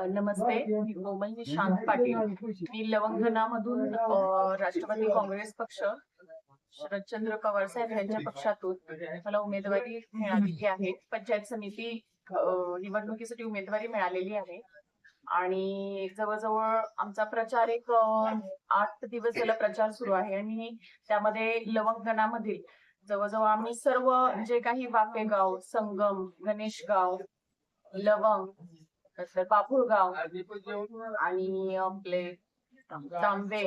नमस्ते. मी कोमल निशांत पाटील. मी लवंगणामधून राष्ट्रवादी काँग्रेस पक्ष, शरदचंद्र पवार साहेब यांच्या पक्षातून मला उमेदवारी मिळालेली आहे. पंचायत समिती निवडणुकीसाठी उमेदवारी मिळालेली आहे आणि जवळजवळ आमचा प्रचार एक 8 दिवस झाला प्रचार सुरू आहे आणि त्यामध्ये लवंगणामधील जवळजवळ आम्ही सर्व जे काही वाफेगाव, संगम, गणेशगाव, लवंग, नंतर बाभुळगाव आणि आपले तांबे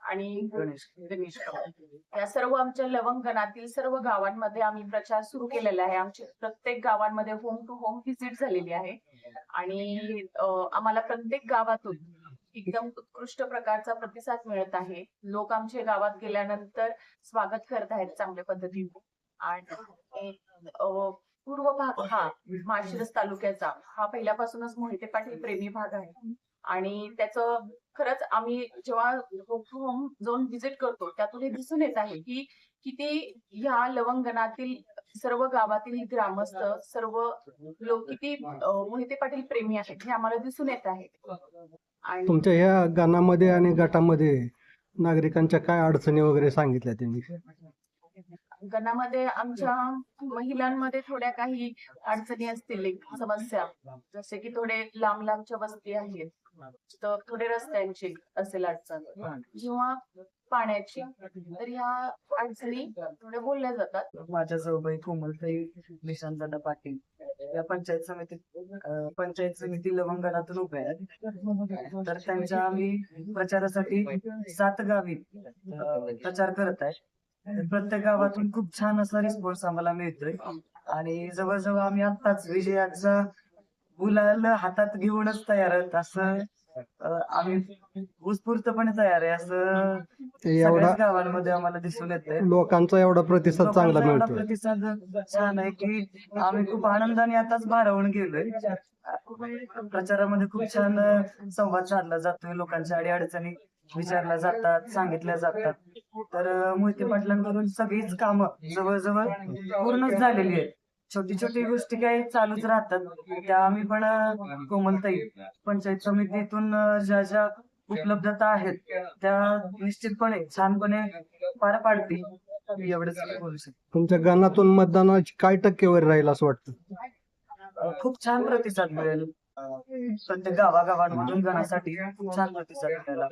आणि गणेशगाव या सर्व आमच्या लवंगणातील सर्व गावांमध्ये आम्ही प्रचार सुरू केलेला आहे. आमच्या प्रत्येक गावांमध्ये होम टू होम व्हिजिट झालेली आहे आणि आम्हाला प्रत्येक गावातून एकदम उत्कृष्ट प्रकारचा प्रतिसाद मिळत आहे. लोक आमच्या गावात गेल्यानंतर स्वागत करत आहेत चांगल्या पद्धतीने. आणि पूर्व भाग हा माळशिरस तालुक्याचा हा पहिल्यापासूनच मोहिते पाटील प्रेमी भाग आहे आणि त्याचं खरंच आम्ही जेव्हा होम टू होम जाऊन व्हिजिट करतो त्यातून हे दिसून येत आहे की किती ह्या लवंगणातील सर्व गावातील ग्रामस्थ सर्व लोक किती मोहिते पाटील प्रेमी आहेत हे आम्हाला दिसून येत आहे. आणि तुमच्या ह्या गाणामध्ये आणि गटामध्ये नागरिकांच्या काय अडचणी वगैरे सांगितल्या त्यांनी? गणामध्ये आमच्या महिलांमध्ये थोड्या काही अडचणी असतील, एक समस्या जसे की थोडे लांब लांबच्या वस्ती आहेत तर थोडे रस्त्यांची असेल अडचण किंवा पाण्याची, तर ह्या अडचणी थोड्या बोलल्या जातात. माझ्या जवळ कोमलताई निशांत पाटील या पंचायत समिती लवंगणातून उभ्या आहेत. तर त्यांच्या आम्ही प्रचारासाठी 7 गावी प्रचार करत आहे. प्रत्येक गावातून खूप छान असा रिस्पॉन्स आम्हाला मिळतोय आणि जवळजवळ आम्ही आत्ताच विजयाचा गुलाल हातात घेऊनच तयार आहोत. असं आम्ही उत्स्फूर्तपणे तयार आहे असं एवढा गावांमध्ये आम्हाला दिसून येतंय. लोकांचा एवढा प्रतिसाद चांगला लोकांचा एवढा मिळतो. प्रतिसाद छान आहे की आम्ही खूप आनंदाने आताच भारावून गेलोय. प्रचारामध्ये खूप छान संवाद साधला जातोय, लोकांच्या अडीअडचणी विचारल्या जातात, सांगितल्या जातात. तर मोहिते पाटलांकडून सगळीच कामं जवळजवळ पूर्णच झालेली आहेत. छोटी छोटी गोष्टी काही चालूच राहतात त्या आम्ही पण कोमलताई पंचायत समितीतून ज्या ज्या उपलब्धता आहेत त्या निश्चितपणे छानपणे पार पाडतील. मी एवढंच बोलू शकतो. तुमच्या गणातून मतदानाची काय टक्केवारी राहील असं वाटतं? खूप छान प्रतिसाद मिळेल. प्रत्येक गावागावांमधून गणासाठी खूप छान प्रतिसाद मिळाला.